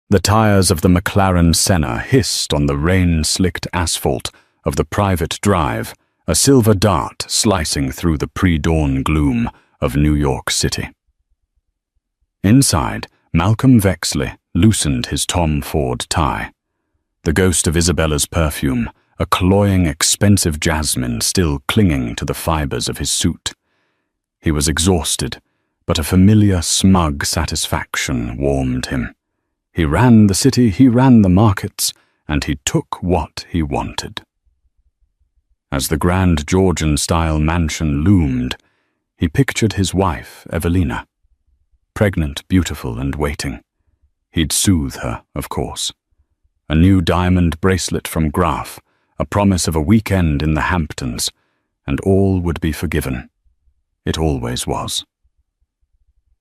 The tires of the McLaren Senna hissed on the rain-slicked asphalt of the private drive, a silver dart slicing through the pre-dawn gloom of New York City. Inside, Malcolm Vexley loosened his Tom Ford tie. The ghost of Isabella's perfume, a cloying, expensive jasmine still clinging to the fibers of his suit. He was exhausted, but a familiar, smug satisfaction warmed him. He ran the city, he ran the markets, and he took what he wanted. As the grand Georgian-style mansion loomed, he pictured his wife, Evelina. Pregnant, beautiful, and waiting. He'd soothe her, of course. A new diamond bracelet from Graf, a promise of a weekend in the Hamptons, and all would be forgiven. It always was.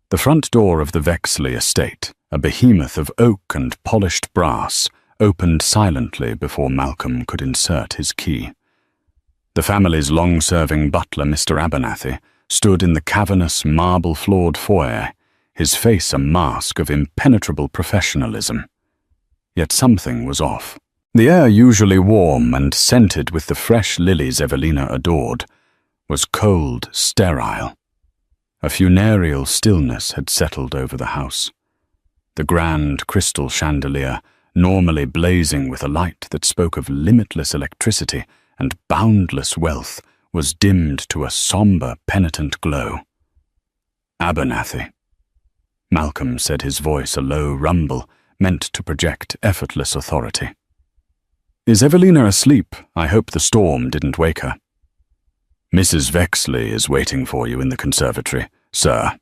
The front door of the Vexley estate, a behemoth of oak and polished brass, opened silently before Malcolm could insert his key. The family's long-serving butler, Mr. Abernathy, stood in the cavernous, marble-floored foyer, his face a mask of impenetrable professionalism. Yet something was off. The air, usually warm and scented with the fresh lilies Evelina adored, was cold, sterile. A funereal stillness had settled over the house. The grand crystal chandelier, normally blazing with a light that spoke of limitless electricity and boundless wealth, was dimmed to a somber, penitent glow. Abernathy. Malcolm said, his voice a low rumble, meant to project effortless authority. "Is Evelina asleep? I hope the storm didn't wake her." "Mrs. Vexley is waiting for you in the conservatory, sir,"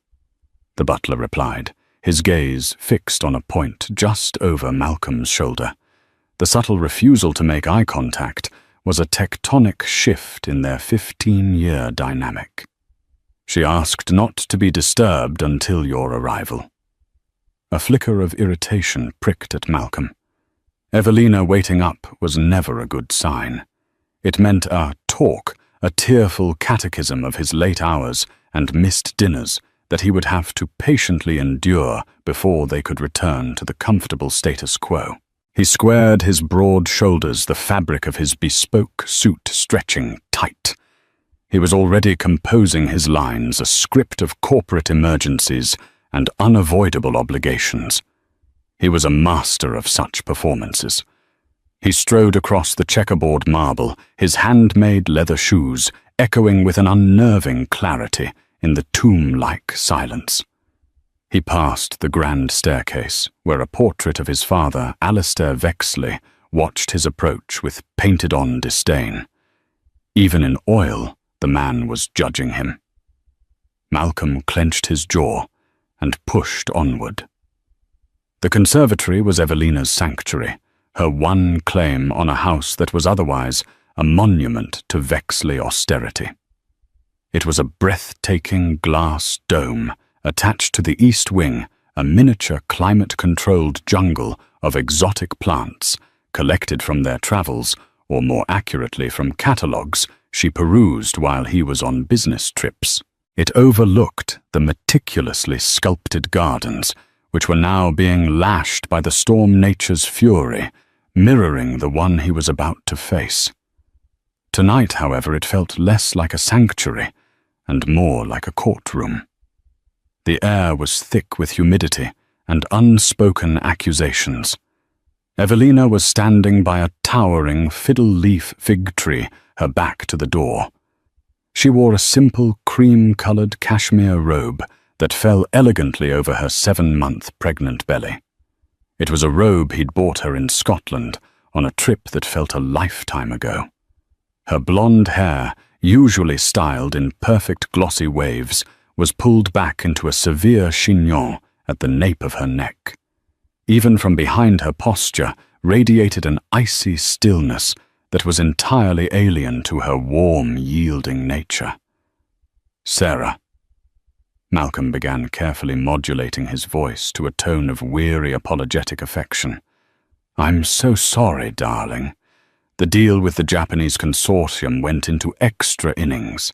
the butler replied, his gaze fixed on a point just over Malcolm's shoulder. The subtle refusal to make eye contact was a tectonic shift in their 15-year dynamic. "She asked not to be disturbed until your arrival." A flicker of irritation pricked at Malcolm. Evelina waiting up was never a good sign. It meant a talk, a tearful catechism of his late hours and missed dinners that he would have to patiently endure before they could return to the comfortable status quo. He squared his broad shoulders, the fabric of his bespoke suit stretching tight. He was already composing his lines, a script of corporate emergencies and unavoidable obligations. He was a master of such performances. He strode across the checkerboard marble, his handmade leather shoes echoing with an unnerving clarity in the tomb-like silence. He passed the grand staircase, where a portrait of his father, Alistair Vexley, watched his approach with painted-on disdain. Even in oil, the man was judging him. Malcolm clenched his jaw and pushed onward. The conservatory was Evelina's sanctuary, her one claim on a house that was otherwise a monument to Vexley austerity. It was a breathtaking glass dome attached to the east wing, a miniature climate-controlled jungle of exotic plants collected from their travels, or more accurately from catalogues she perused while he was on business trips. It overlooked the meticulously sculpted gardens, which were now being lashed by the storm nature's fury, mirroring the one he was about to face. Tonight, however, it felt less like a sanctuary and more like a courtroom. The air was thick with humidity and unspoken accusations. Evelina was standing by a towering fiddle-leaf fig tree, her back to the door. She wore a simple cream-colored cashmere robe that fell elegantly over her 7-month pregnant belly. It was a robe he'd bought her in Scotland on a trip that felt a lifetime ago. Her blonde hair, usually styled in perfect glossy waves, was pulled back into a severe chignon at the nape of her neck. Even from behind her posture radiated an icy stillness that was entirely alien to her warm, yielding nature. "Sarah." Malcolm began carefully modulating his voice to a tone of weary, apologetic affection. "I'm so sorry, darling. The deal with the Japanese consortium went into extra innings.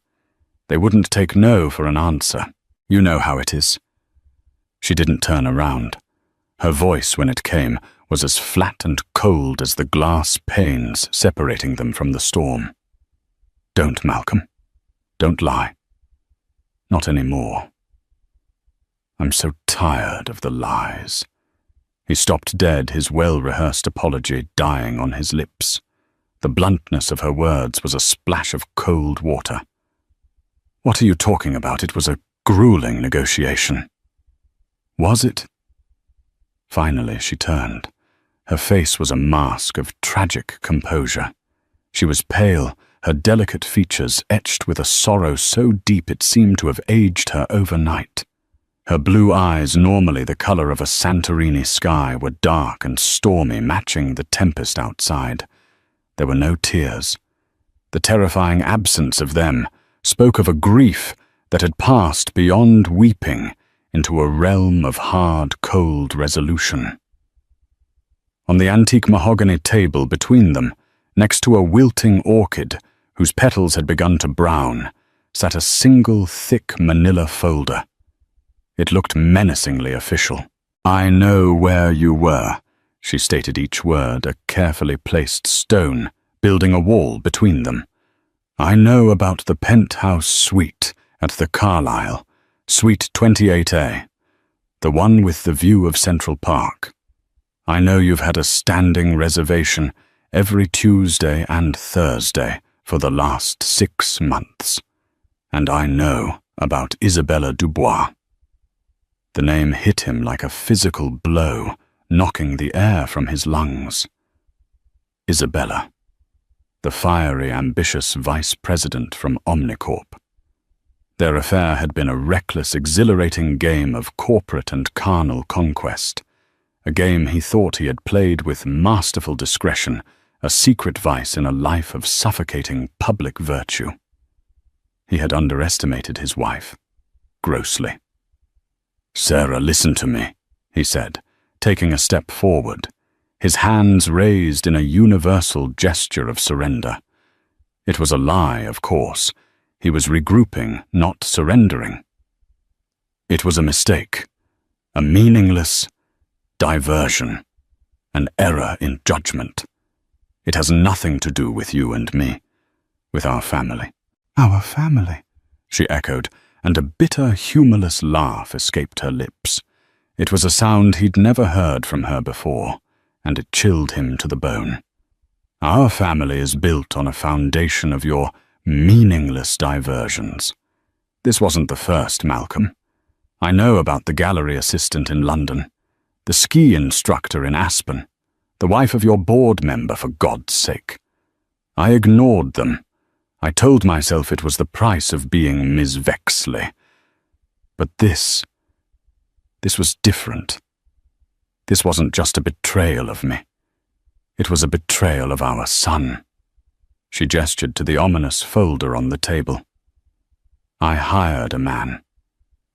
They wouldn't take no for an answer. You know how it is." She didn't turn around. Her voice, when it came, was as flat and cold as the glass panes separating them from the storm. "Don't, Malcolm. Don't lie. Not anymore. I'm so tired of the lies." He stopped dead, his well-rehearsed apology dying on his lips. The bluntness of her words was a splash of cold water. "What are you talking about? It was a grueling negotiation." "Was it?" Finally, she turned. Her face was a mask of tragic composure. She was pale, her delicate features etched with a sorrow so deep it seemed to have aged her overnight. Her blue eyes, normally the color of a Santorini sky, were dark and stormy, matching the tempest outside. There were no tears. The terrifying absence of them spoke of a grief that had passed beyond weeping into a realm of hard, cold resolution. On the antique mahogany table between them, next to a wilting orchid whose petals had begun to brown, sat a single thick manila folder. It looked menacingly official. "I know where you were," she stated each word, a carefully placed stone, building a wall between them. "I know about the penthouse suite at the Carlisle, Suite 28A, the one with the view of Central Park. I know you've had a standing reservation every Tuesday and Thursday for the last 6 months. And I know about Isabella Dubois." The name hit him like a physical blow, knocking the air from his lungs. Isabella, the fiery, ambitious vice president from Omnicorp. Their affair had been a reckless, exhilarating game of corporate and carnal conquest, a game he thought he had played with masterful discretion, a secret vice in a life of suffocating public virtue. He had underestimated his wife, grossly. "Sarah, listen to me," he said, taking a step forward, his hands raised in a universal gesture of surrender. It was a lie, of course. He was regrouping, not surrendering. It was a mistake, a meaningless diversion, an error in judgment. It has nothing to do with you and me, with our family." "Our family," she echoed, and a bitter, humorless laugh escaped her lips. It was a sound he'd never heard from her before, and it chilled him to the bone. "Our family is built on a foundation of your meaningless diversions. This wasn't the first, Malcolm. I know about the gallery assistant in London, the ski instructor in Aspen, the wife of your board member, for God's sake. I ignored them. I told myself it was the price of being Miss Vexley. But this was different. This wasn't just a betrayal of me. It was a betrayal of our son." She gestured to the ominous folder on the table. "I hired a man.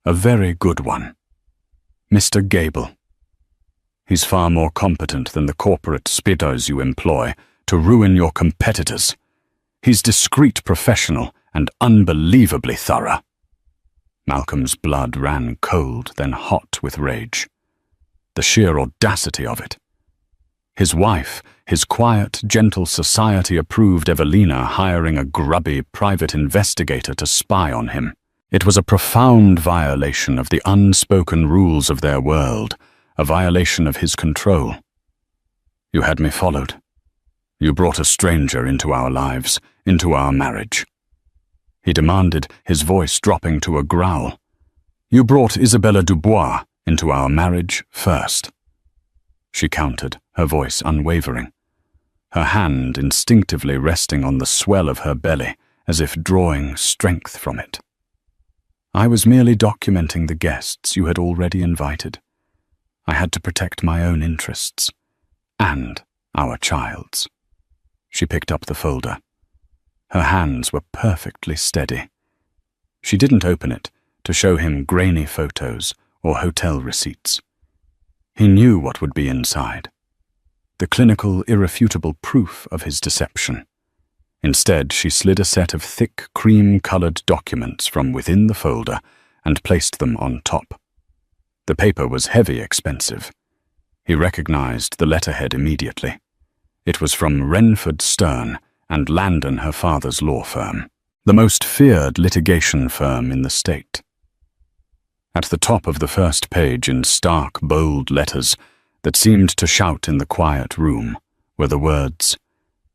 A very good one. Mr. Gable. He's far more competent than the corporate spitters you employ to ruin your competitors. He's discreet, professional, and unbelievably thorough." Malcolm's blood ran cold, then hot with rage. The sheer audacity of it. His wife, his quiet, gentle, society-approved Evelina, hiring a grubby private investigator to spy on him. It was a profound violation of the unspoken rules of their world, a violation of his control. "You had me followed. You brought a stranger into our lives, into our marriage," he demanded, his voice dropping to a growl. "You brought Isabella Dubois into our marriage first." She countered, her voice unwavering, her hand instinctively resting on the swell of her belly, as if drawing strength from it. "I was merely documenting the guests you had already invited. I had to protect my own interests, and our child's." She picked up the folder. Her hands were perfectly steady. She didn't open it to show him grainy photos or hotel receipts. He knew what would be inside. The clinical, irrefutable proof of his deception. Instead, she slid a set of thick, cream-colored documents from within the folder and placed them on top. The paper was heavy, expensive. He recognized the letterhead immediately. It was from Renford Stern and Landon, her father's law firm, the most feared litigation firm in the state. At the top of the first page, in stark, bold letters that seemed to shout in the quiet room, were the words,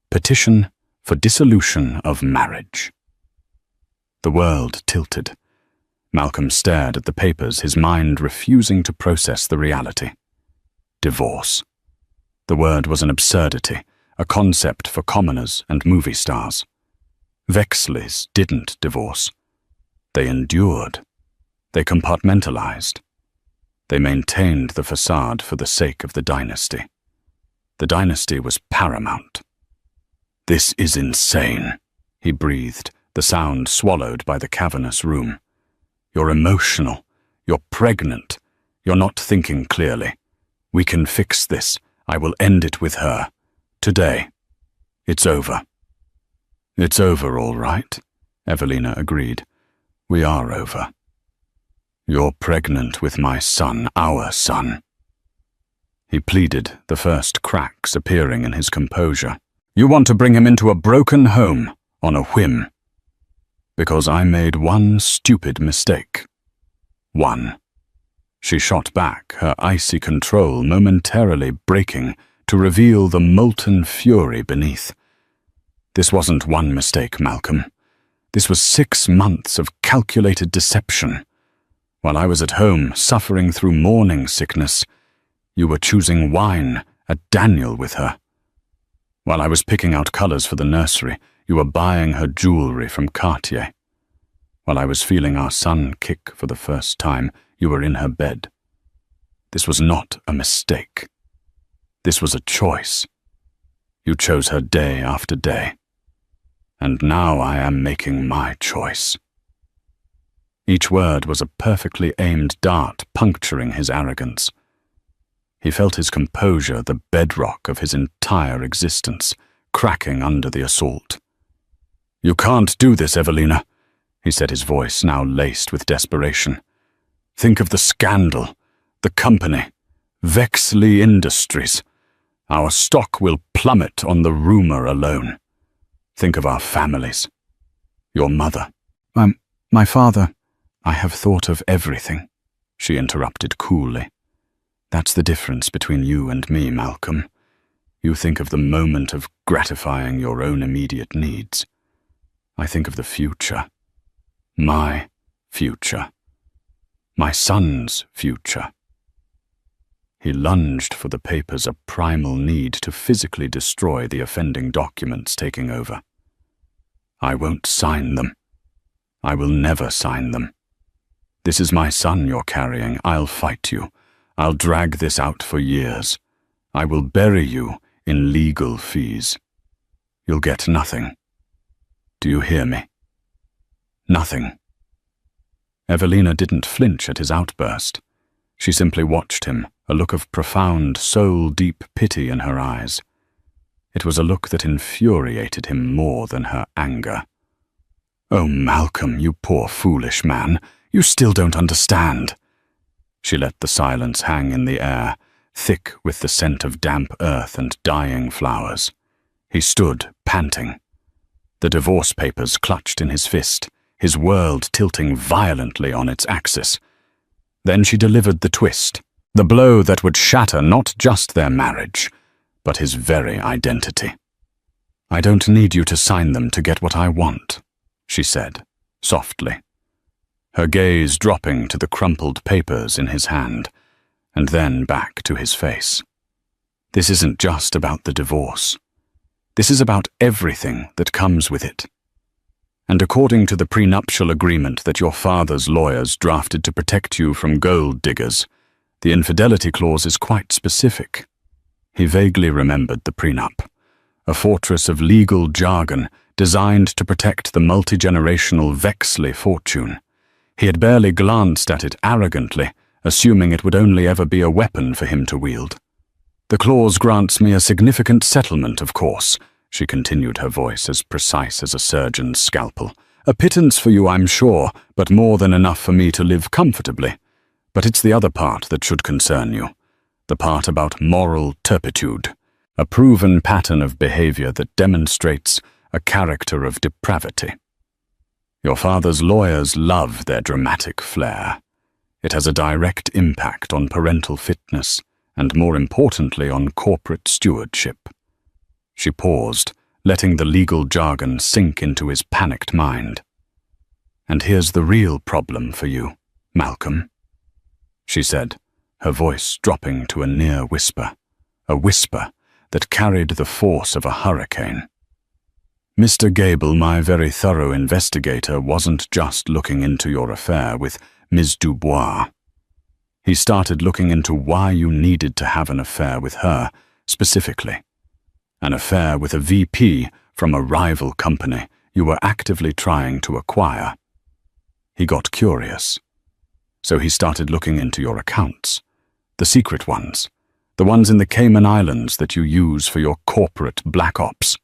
"Petition for dissolution of marriage." The world tilted. Malcolm stared at the papers, his mind refusing to process the reality. Divorce. The word was an absurdity, a concept for commoners and movie stars. Vexleys didn't divorce. They endured. They compartmentalized. They maintained the facade for the sake of the dynasty. The dynasty was paramount. "This is insane," he breathed, the sound swallowed by the cavernous room. "You're emotional. You're pregnant. You're not thinking clearly. We can fix this. I will end it with her. Today. It's over." "It's over, all right," Evelina agreed. "We are over. You're pregnant with my son, our son." He pleaded, the first cracks appearing in his composure. "You want to bring him into a broken home on a whim. Because I made one stupid mistake. One." She shot back, her icy control momentarily breaking to reveal the molten fury beneath. "This wasn't one mistake, Malcolm. This was 6 months of calculated deception. While I was at home, suffering through morning sickness, you were choosing wine at Daniel with her. While I was picking out colors for the nursery, you were buying her jewelry from Cartier. While I was feeling our son kick for the first time, you were in her bed. This was not a mistake. This was a choice. You chose her day after day. And now I am making my choice." Each word was a perfectly aimed dart puncturing his arrogance. He felt his composure, the bedrock of his entire existence, cracking under the assault. "You can't do this, Evelina," he said, his voice now laced with desperation. "Think of the scandal, the company, Vexley Industries. Our stock will plummet on the rumor alone. Think of our families. Your mother." My father. "I have thought of everything," she interrupted coolly. "That's the difference between you and me, Malcolm. You think of the moment of gratifying your own immediate needs. I think of the future. My future. My son's future." He lunged for the papers, a primal need to physically destroy the offending documents taking over. "I won't sign them. I will never sign them. This is my son you're carrying. I'll fight you. I'll drag this out for years. I will bury you in legal fees. You'll get nothing. Do you hear me? Nothing." Evelina didn't flinch at his outburst. She simply watched him, a look of profound, soul-deep pity in her eyes. It was a look that infuriated him more than her anger. "Oh, Malcolm, you poor foolish man. You still don't understand." She let the silence hang in the air, thick with the scent of damp earth and dying flowers. He stood, panting. The divorce papers clutched in his fist, his world tilting violently on its axis. Then she delivered the twist, the blow that would shatter not just their marriage, but his very identity. "I don't need you to sign them to get what I want," she said, softly, her gaze dropping to the crumpled papers in his hand, and then back to his face. "This isn't just about the divorce. This is about everything that comes with it. And according to the prenuptial agreement that your father's lawyers drafted to protect you from gold diggers, the infidelity clause is quite specific." He vaguely remembered the prenup, a fortress of legal jargon designed to protect the multi-generational Vexley fortune. He had barely glanced at it arrogantly, assuming it would only ever be a weapon for him to wield. "The clause grants me a significant settlement, of course," she continued, her voice as precise as a surgeon's scalpel. "A pittance for you, I'm sure, but more than enough for me to live comfortably. But it's the other part that should concern you. The part about moral turpitude, a proven pattern of behavior that demonstrates a character of depravity. Your father's lawyers love their dramatic flair. It has a direct impact on parental fitness and, more importantly, on corporate stewardship. She paused, letting the legal jargon sink into his panicked mind. "And here's the real problem for you, Malcolm," she said, her voice dropping to a near whisper, a whisper that carried the force of a hurricane. "Mr. Gable, my very thorough investigator, wasn't just looking into your affair with Ms. Dubois. He started looking into why you needed to have an affair with her, specifically. An affair with a VP from a rival company you were actively trying to acquire. He got curious. So he started looking into your accounts, the secret ones, the ones in the Cayman Islands that you use for your corporate black ops."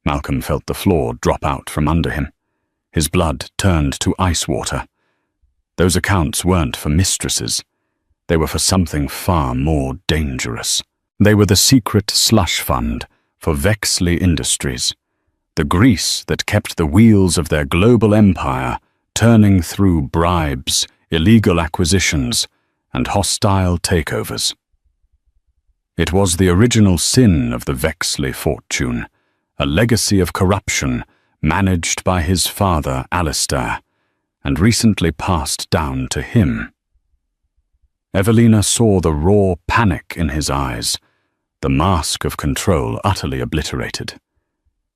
Malcolm felt the floor drop out from under him. His blood turned to ice water. Those accounts weren't for mistresses. They were for something far more dangerous. They were the secret slush fund for Vexley Industries, the grease that kept the wheels of their global empire turning through bribes, illegal acquisitions, and hostile takeovers. It was the original sin of the Vexley fortune, a legacy of corruption managed by his father, Alistair, and recently passed down to him. Evelina saw the raw panic in his eyes, the mask of control utterly obliterated.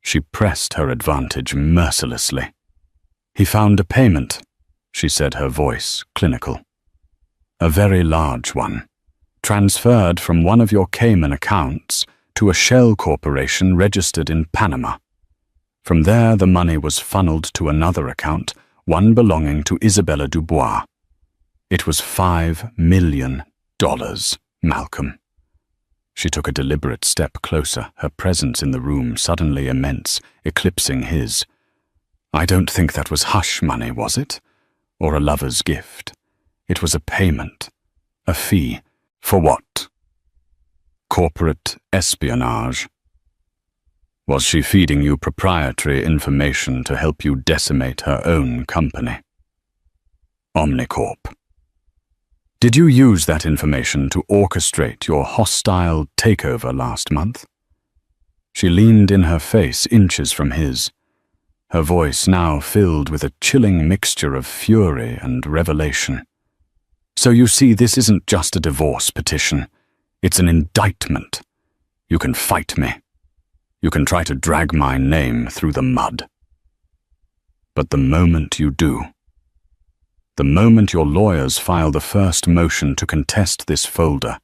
She pressed her advantage mercilessly. "He found a payment," she said, her voice clinical. "A very large one, transferred from one of your Cayman accounts to a shell corporation registered in Panama. From there, the money was funneled to another account, one belonging to Isabella Dubois. It was $5 million, Malcolm." She took a deliberate step closer, her presence in the room suddenly immense, eclipsing his. "I don't think that was hush money, was it? Or a lover's gift? It was a payment, a fee. For what? Corporate espionage. Was she feeding you proprietary information to help you decimate her own company? Omnicorp. Did you use that information to orchestrate your hostile takeover last month?" She leaned in her face inches from his, her voice now filled with a chilling mixture of fury and revelation. "So you see, this isn't just a divorce petition. It's an indictment. You can fight me. You can try to drag my name through the mud. But the moment you do, the moment your lawyers file the first motion to contest this folder,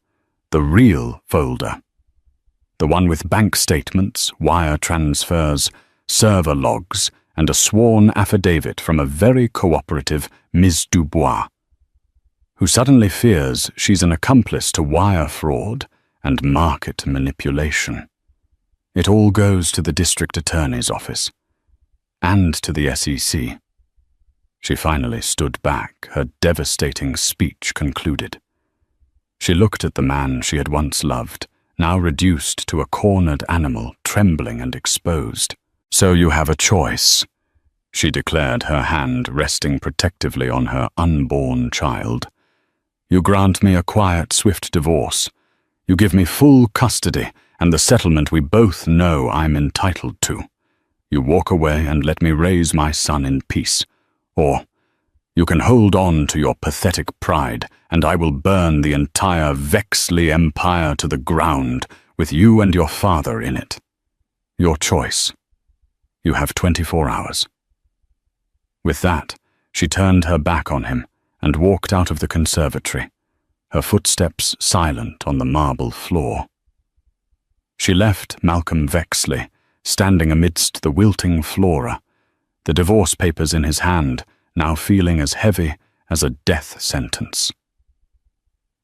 the real folder, the one with bank statements, wire transfers, server logs, and a sworn affidavit from a very cooperative Ms. Dubois, who suddenly fears she's an accomplice to wire fraud and market manipulation. It all goes to the district attorney's office and to the SEC. She finally stood back, her devastating speech concluded. She looked at the man she had once loved, now reduced to a cornered animal, trembling and exposed. "So you have a choice," she declared, her hand resting protectively on her unborn child. "You grant me a quiet, swift divorce. You give me full custody and the settlement we both know I'm entitled to. You walk away and let me raise my son in peace. Or you can hold on to your pathetic pride, and I will burn the entire Vexley empire to the ground with you and your father in it. Your choice. You have 24 hours. With that, she turned her back on him and walked out of the conservatory, her footsteps silent on the marble floor. She left Malcolm Vexley standing amidst the wilting flora, the divorce papers in his hand, now feeling as heavy as a death sentence.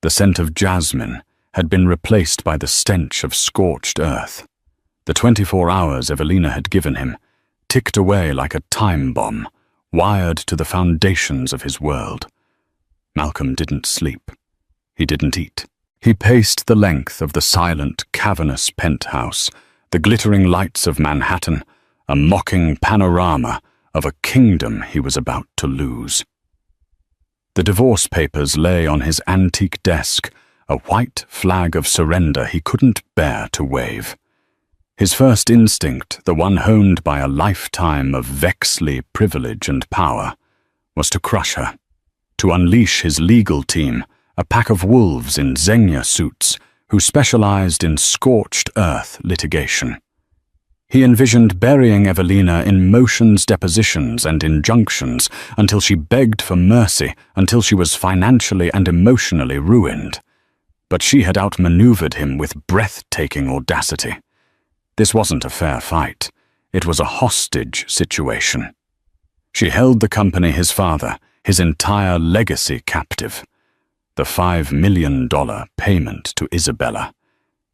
The scent of jasmine had been replaced by the stench of scorched earth. The 24 hours Evelina had given him ticked away like a time bomb, wired to the foundations of his world. Malcolm didn't sleep. He didn't eat. He paced the length of the silent, cavernous penthouse, the glittering lights of Manhattan, a mocking panorama of a kingdom he was about to lose. The divorce papers lay on his antique desk, a white flag of surrender he couldn't bear to wave. His first instinct, the one honed by a lifetime of Vexley privilege and power, was to crush her, to unleash his legal team, a pack of wolves in Xenia suits who specialized in scorched earth litigation. He envisioned burying Evelina in motions, depositions, and injunctions until she begged for mercy, until she was financially and emotionally ruined. But she had outmaneuvered him with breathtaking audacity. This wasn't a fair fight. It was a hostage situation. She held the company his father, his entire legacy captive. The $5 million payment to Isabella.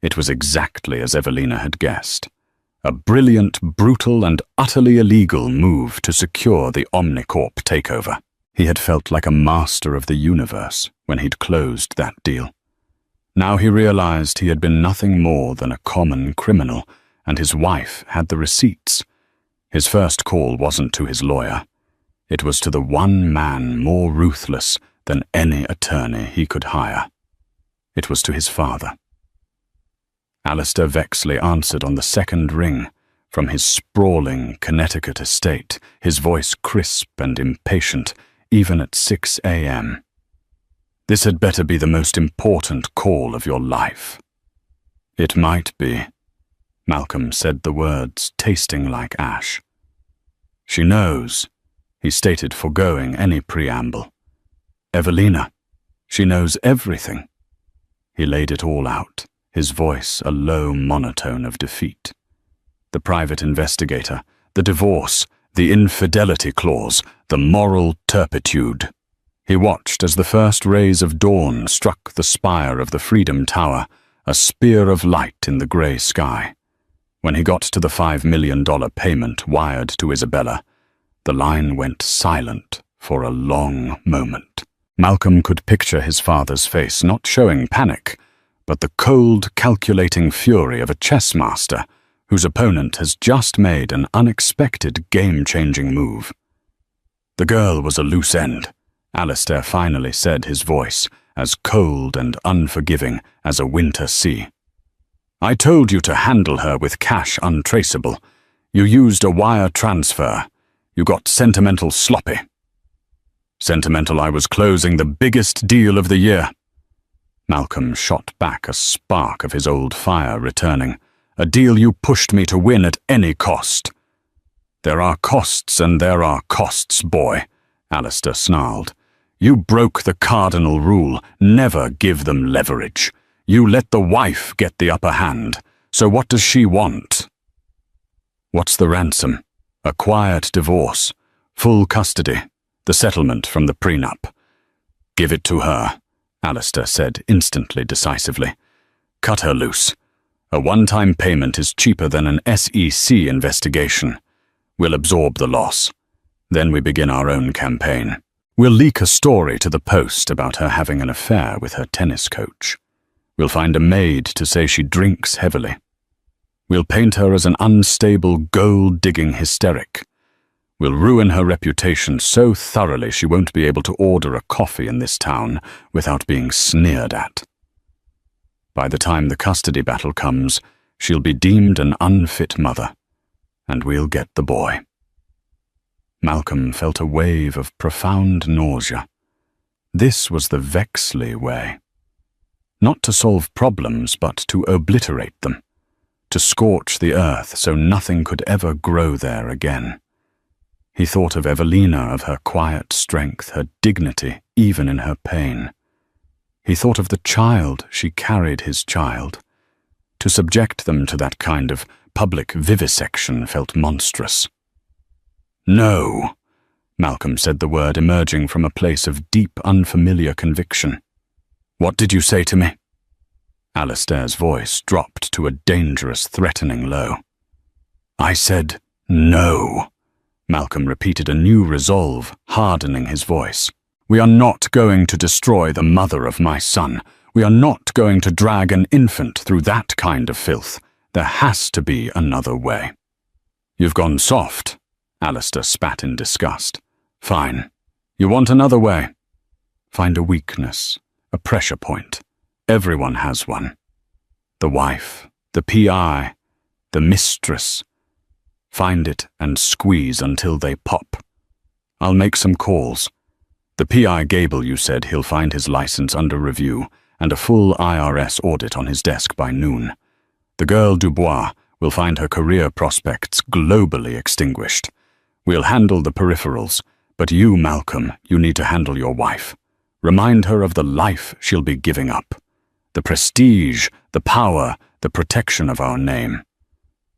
It was exactly as Evelina had guessed. A brilliant, brutal, and utterly illegal move to secure the Omnicorp takeover. He had felt like a master of the universe when he'd closed that deal. Now he realized he had been nothing more than a common criminal, and his wife had the receipts. His first call wasn't to his lawyer. It was to the one man more ruthless than any attorney he could hire. It was to his father. Alistair Vexley answered on the second ring from his sprawling Connecticut estate, his voice crisp and impatient, even at 6 a.m. "This had better be the most important call of your life." "It might be." Malcolm said the words, tasting like ash. "She knows," he stated, foregoing any preamble. "Evelina. She knows everything." He laid it all out, his voice a low monotone of defeat. The private investigator, the divorce, the infidelity clause, the moral turpitude. He watched as the first rays of dawn struck the spire of the Freedom Tower, a spear of light in the grey sky. When he got to the $5 million payment wired to Isabella, the line went silent for a long moment. Malcolm could picture his father's face, not showing panic, but the cold, calculating fury of a chess master whose opponent has just made an unexpected, game-changing move. "The girl was a loose end," Alistair finally said, his voice as cold and unforgiving as a winter sea. "I told you to handle her with cash untraceable. You used a wire transfer. You got sentimental sloppy." "Sentimental I was closing the biggest deal of the year." Malcolm shot back, a spark of his old fire returning. "A deal you pushed me to win at any cost." "There are costs and there are costs, boy," Alistair snarled. "You broke the cardinal rule, never give them leverage. You let the wife get the upper hand. So what does she want?" "What's the ransom?" "A quiet divorce. Full custody. The settlement from the prenup." "Give it to her," Alistair said, instantly decisively. "Cut her loose. A one-time payment is cheaper than an SEC investigation. We'll absorb the loss. Then we begin our own campaign. We'll leak a story to the Post about her having an affair with her tennis coach. We'll find a maid to say she drinks heavily. We'll paint her as an unstable, gold-digging hysteric. We'll ruin her reputation so thoroughly she won't be able to order a coffee in this town without being sneered at. By the time the custody battle comes, she'll be deemed an unfit mother, and we'll get the boy." Malcolm felt a wave of profound nausea. This was the Vexley way. Not to solve problems, but to obliterate them. To scorch the earth so nothing could ever grow there again. He thought of Evelina, of her quiet strength, her dignity, even in her pain. He thought of the child she carried, his child. To subject them to that kind of public vivisection felt monstrous. "No," Malcolm said the word, emerging from a place of deep, unfamiliar conviction. "What did you say to me?" Alistair's voice dropped to a dangerous, threatening low. "I said no," Malcolm repeated, a new resolve hardening his voice. "We are not going to destroy the mother of my son. We are not going to drag an infant through that kind of filth. There has to be another way." "You've gone soft," Alistair spat in disgust. "Fine. You want another way? Find a weakness, a pressure point. Everyone has one. The wife, the PI, the mistress. Find it and squeeze until they pop. I'll make some calls. The PI Gable, you said he'll find his license under review and a full IRS audit on his desk by noon. The girl Dubois will find her career prospects globally extinguished. We'll handle the peripherals, but you, Malcolm, you need to handle your wife. Remind her of the life she'll be giving up. The prestige, the power, the protection of our name.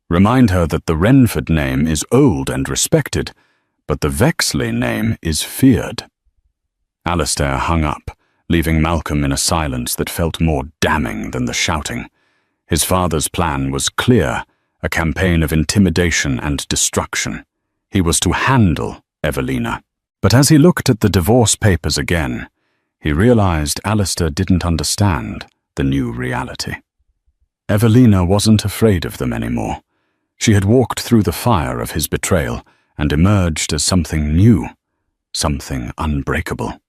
Remind her that the Renford name is old and respected, but the Vexley name is feared." Alistair hung up, leaving Malcolm in a silence that felt more damning than the shouting. His father's plan was clear, a campaign of intimidation and destruction. He was to handle Evelina. But as he looked at the divorce papers again, he realized Alistair didn't understand the new reality. Evelina wasn't afraid of them anymore. She had walked through the fire of his betrayal and emerged as something new, something unbreakable.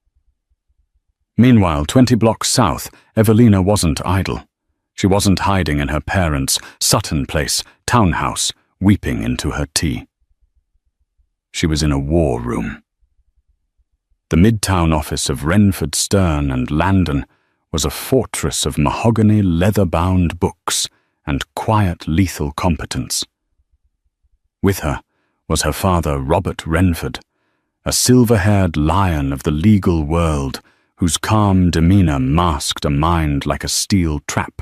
Meanwhile, 20 blocks south, Evelina wasn't idle. She wasn't hiding in her parents' Sutton Place townhouse, weeping into her tea. She was in a war room. The Midtown office of Renford, Stern and Landon was a fortress of mahogany leather-bound books and quiet lethal competence. With her was her father, Robert Renford, a silver-haired lion of the legal world whose calm demeanor masked a mind like a steel trap,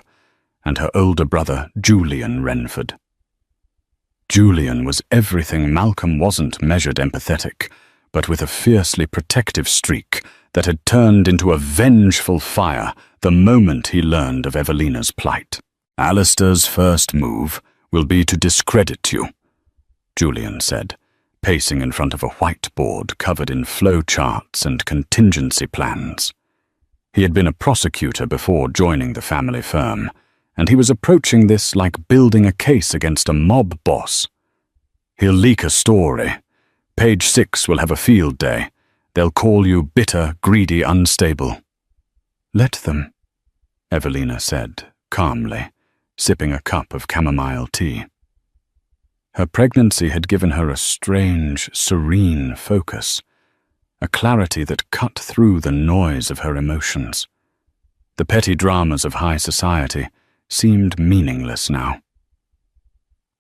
and her older brother, Julian Renford. Julian was everything Malcolm wasn't measured empathetic, but with a fiercely protective streak that had turned into a vengeful fire the moment he learned of Evelina's plight. "Alistair's first move will be to discredit you," Julian said, pacing in front of a whiteboard covered in flowcharts and contingency plans. He had been a prosecutor before joining the family firm, and he was approaching this like building a case against a mob boss. "He'll leak a story. Page 6 will have a field day. They'll call you bitter, greedy, unstable." "Let them," Evelina said, calmly, sipping a cup of chamomile tea. Her pregnancy had given her a strange, serene focus, a clarity that cut through the noise of her emotions. The petty dramas of high society seemed meaningless now.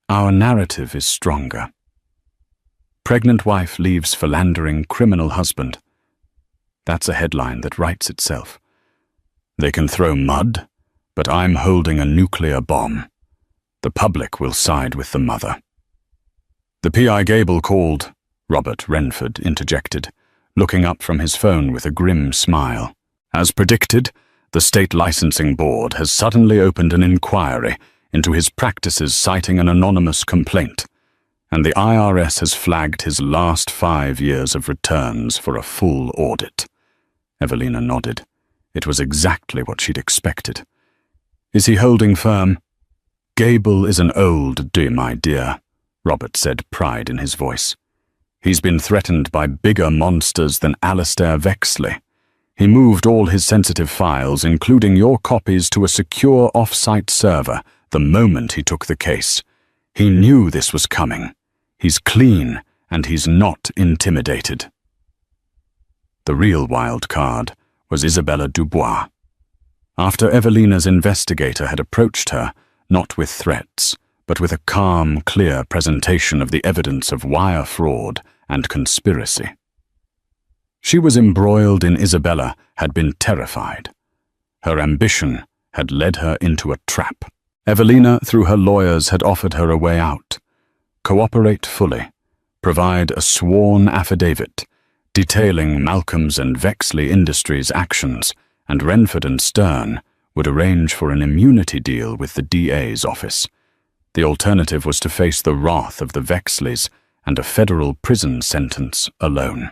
"Our narrative is stronger. Pregnant wife leaves philandering criminal husband. That's a headline that writes itself. They can throw mud, but I'm holding a nuclear bomb. The public will side with the mother." "The PI Gable called," Robert Renford interjected, looking up from his phone with a grim smile. "As predicted, the state licensing board has suddenly opened an inquiry into his practices, citing an anonymous complaint, and the IRS has flagged his last 5 years of returns for a full audit." Evelina nodded. It was exactly what she'd expected. "Is he holding firm?" "Gable is an old day, my dear," Robert said, pride in his voice. "He's been threatened by bigger monsters than Alistair Vexley. He moved all his sensitive files, including your copies, to a secure off-site server the moment he took the case. He knew this was coming. He's clean, and he's not intimidated." The real wild card was Isabella Dubois. After Evelina's investigator had approached her, not with threats, but with a calm, clear presentation of the evidence of wire fraud and conspiracy. She was embroiled in Isabella, had been terrified. Her ambition had led her into a trap. Evelina, through her lawyers, had offered her a way out. Cooperate fully. Provide a sworn affidavit detailing Malcolm's and Vexley Industries' actions, and Renford and Stern would arrange for an immunity deal with the DA's office. The alternative was to face the wrath of the Vexleys and a federal prison sentence alone.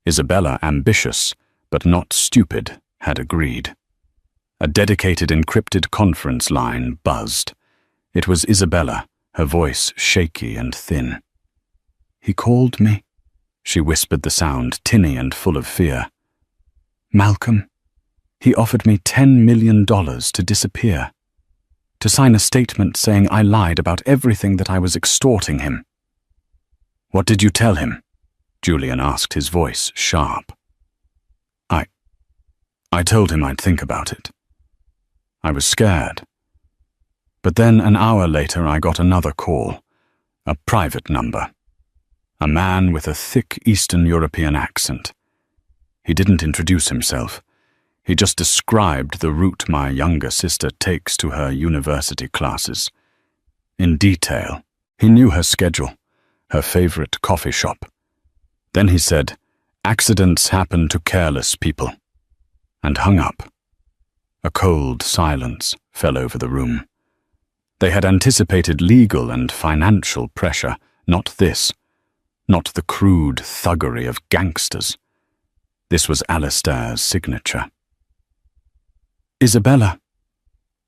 Isabella, ambitious but not stupid, had agreed. A dedicated encrypted conference line buzzed. It was Isabella, her voice shaky and thin. "He called me," she whispered the sound, tinny and full of fear. "Malcolm, he offered me $10 million to disappear, to sign a statement saying I lied about everything that I was extorting him." "What did you tell him?" Julian asked, his voice sharp. I told him I'd think about it. I was scared. But then an hour later I got another call, a private number. A man with a thick Eastern European accent. He didn't introduce himself. He just described the route my younger sister takes to her university classes. In detail. He knew her schedule, her favorite coffee shop. Then he said, "Accidents happen to careless people," and hung up. A cold silence fell over the room. They had anticipated legal and financial pressure, not this, not the crude thuggery of gangsters. This was Alistair's signature. "Isabella,"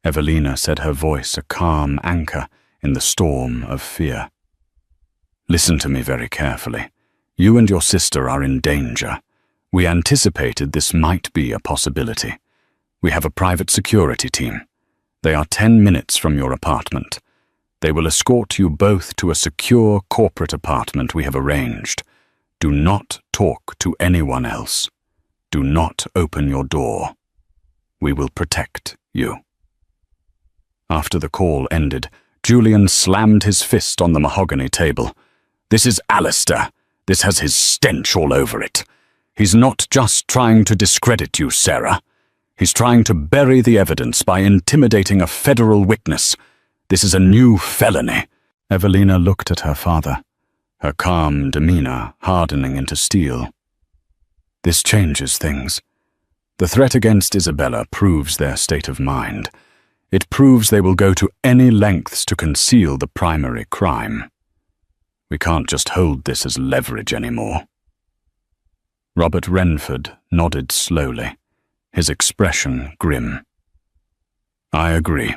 Evelina said, her voice a calm anchor in the storm of fear. "Listen to me very carefully. You and your sister are in danger. We anticipated this might be a possibility. We have a private security team. They are 10 minutes from your apartment. They will escort you both to a secure corporate apartment we have arranged. Do not talk to anyone else. Do not open your door. We will protect you." After the call ended, Julian slammed his fist on the mahogany table. "This is Alistair. This has his stench all over it. He's not just trying to discredit you, Sarah. He's trying to bury the evidence by intimidating a federal witness. This is a new felony." Evelina looked at her father, her calm demeanor hardening into steel. "This changes things. The threat against Isabella proves their state of mind. It proves they will go to any lengths to conceal the primary crime. We can't just hold this as leverage anymore." Robert Renford nodded slowly, his expression grim. "I agree.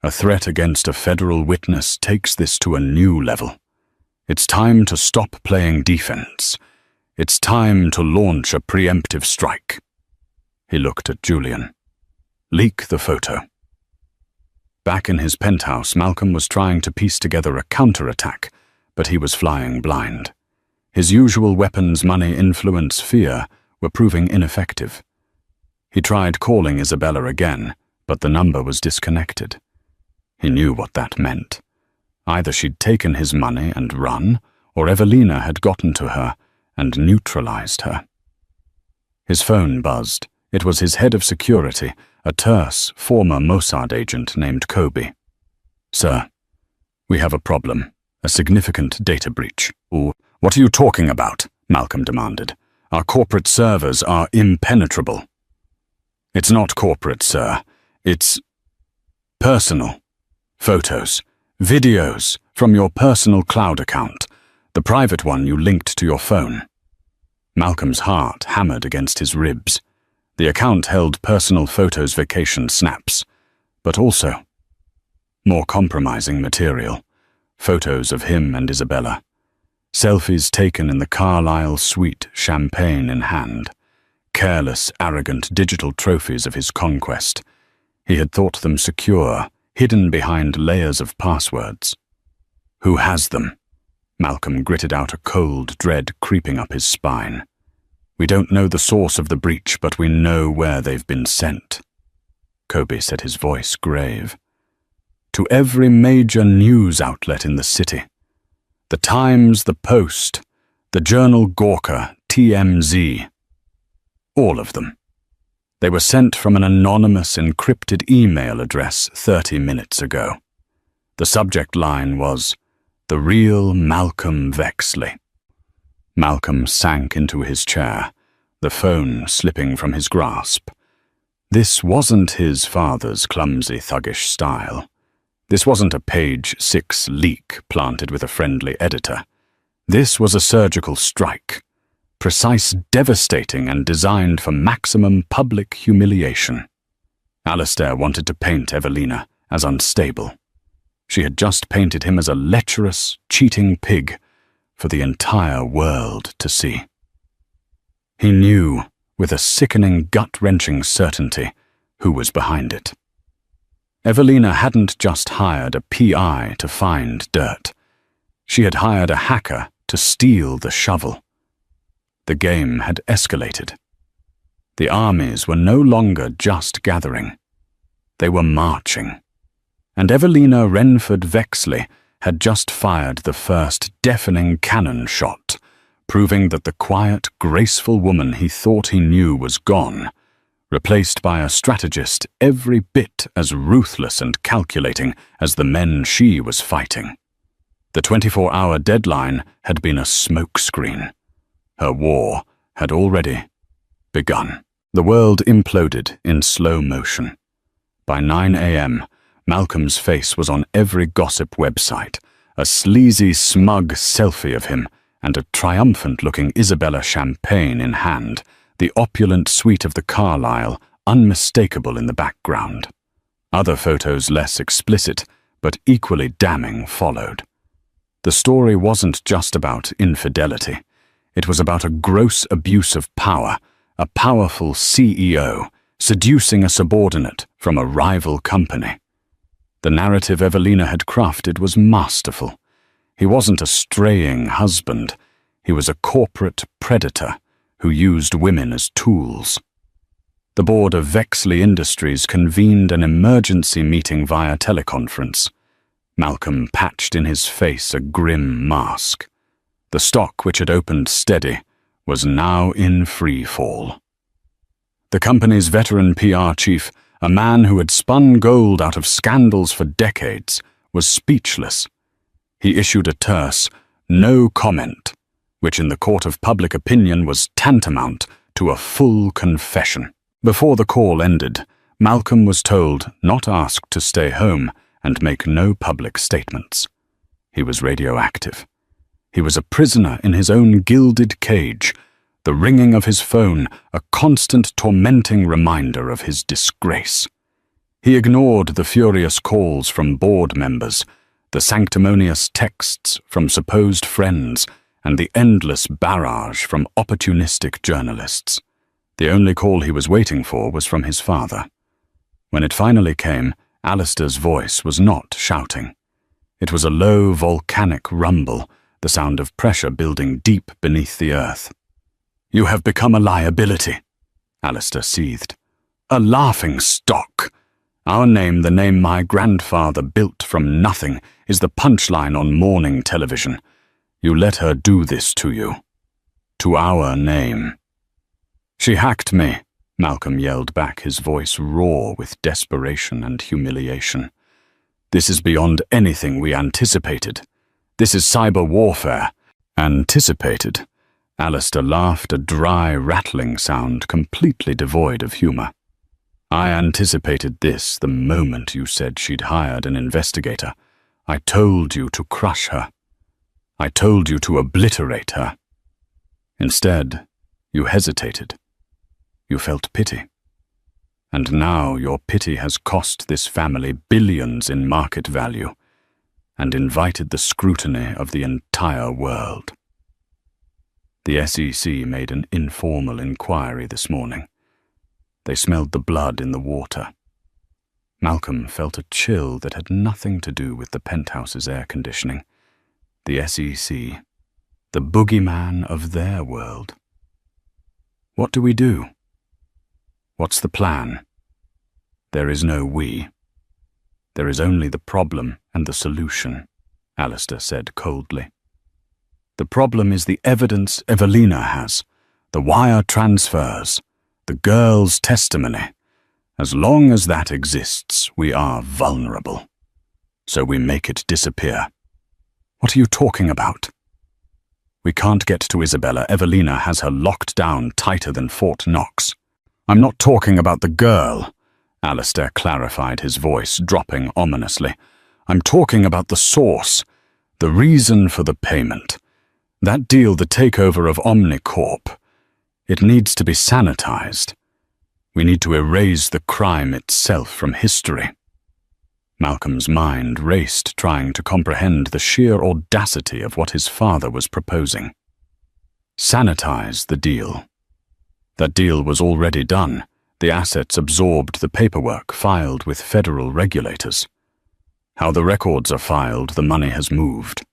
A threat against a federal witness takes this to a new level. It's time to stop playing defense. It's time to launch a preemptive strike." He looked at Julian. "Leak the photo." Back in his penthouse, Malcolm was trying to piece together a counterattack, but he was flying blind. His usual weapons, money, influence, fear, were proving ineffective. He tried calling Isabella again, but the number was disconnected. He knew what that meant. Either she'd taken his money and run, or Evelina had gotten to her and neutralized her. His phone buzzed. It was his head of security, a terse, former Mossad agent named Kobe. "Sir, we have a problem. A significant data breach." "What are you talking about?" Malcolm demanded. "Our corporate servers are impenetrable." "It's not corporate, sir. It's personal. Photos, videos from your personal cloud account, the private one you linked to your phone." Malcolm's heart hammered against his ribs. The account held personal photos, vacation snaps, but also more compromising material. Photos of him and Isabella. Selfies taken in the Carlisle suite, champagne in hand. Careless, arrogant digital trophies of his conquest. He had thought them secure, hidden behind layers of passwords. "Who has them?" Malcolm gritted out, a cold dread creeping up his spine. "We don't know the source of the breach, but we know where they've been sent." Kobe said, his voice grave. "To every major news outlet in the city. The Times, the Post, the Journal Gawker, TMZ. All of them. They were sent from an anonymous encrypted email address 30 minutes ago. The subject line was, 'The real Malcolm Vexley.'" Malcolm sank into his chair, the phone slipping from his grasp. This wasn't his father's clumsy, thuggish style. This wasn't a page 6 leak planted with a friendly editor. This was a surgical strike, precise, devastating, and designed for maximum public humiliation. Alistair wanted to paint Evelina as unstable. She had just painted him as a lecherous, cheating pig for the entire world to see. He knew, with a sickening, gut-wrenching certainty, who was behind it. Evelina hadn't just hired a PI to find dirt. She had hired a hacker to steal the shovel. The game had escalated. The armies were no longer just gathering. They were marching. And Evelina Renford Vexley had just fired the first deafening cannon shot, proving that the quiet, graceful woman he thought he knew was gone, replaced by a strategist every bit as ruthless and calculating as the men she was fighting. The 24-hour deadline had been a smokescreen. Her war had already begun. The world imploded in slow motion. By 9 a.m., Malcolm's face was on every gossip website, a sleazy, smug selfie of him, and a triumphant-looking Isabella champagne in hand, the opulent suite of the Carlyle unmistakable in the background. Other photos less explicit, but equally damning, followed. The story wasn't just about infidelity. It was about a gross abuse of power, a powerful CEO seducing a subordinate from a rival company. The narrative Evelina had crafted was masterful. He wasn't a straying husband. He was a corporate predator who used women as tools. The board of Vexley Industries convened an emergency meeting via teleconference. Malcolm patched in his face a grim mask. The stock, which had opened steady, was now in free fall. The company's veteran PR chief, a man who had spun gold out of scandals for decades, was speechless. He issued a terse, no comment, which in the court of public opinion was tantamount to a full confession. Before the call ended, Malcolm was told, not asked, to stay home and make no public statements. He was radioactive. He was a prisoner in his own gilded cage, the ringing of his phone a constant tormenting reminder of his disgrace. He ignored the furious calls from board members, the sanctimonious texts from supposed friends, and the endless barrage from opportunistic journalists. The only call he was waiting for was from his father. When it finally came, Alistair's voice was not shouting. It was a low, volcanic rumble, the sound of pressure building deep beneath the earth. "You have become a liability," Alistair seethed. "A laughing stock. Our name, the name my grandfather built from nothing, is the punchline on morning television. You let her do this to you. To our name." "She hacked me," Malcolm yelled back, his voice raw with desperation and humiliation. "This is beyond anything we anticipated. This is cyber warfare." "Anticipated?" Alistair laughed, a dry, rattling sound completely devoid of humor. "I anticipated this the moment you said she'd hired an investigator. I told you to crush her. I told you to obliterate her. Instead, you hesitated. You felt pity. And now your pity has cost this family billions in market value and invited the scrutiny of the entire world." The SEC made an informal inquiry this morning. They smelled the blood in the water. Malcolm felt a chill that had nothing to do with the penthouse's air conditioning. The SEC, the boogeyman of their world. What do we do? What's the plan? There is no we. There is only the problem and the solution, Alistair said coldly. The problem is the evidence Evelina has, the wire transfers, the girl's testimony. As long as that exists, we are vulnerable. So we make it disappear. What are you talking about? We can't get to Isabella. Evelina has her locked down tighter than Fort Knox. I'm not talking about the girl, Alistair clarified, his voice dropping ominously. I'm talking about the source, the reason for the payment. That deal, the takeover of Omnicorp. It needs to be sanitized. We need to erase the crime itself from history. Malcolm's mind raced, trying to comprehend the sheer audacity of what his father was proposing. Sanitize the deal. That deal was already done. The assets absorbed the paperwork filed with federal regulators. How the records are filed, the money has moved.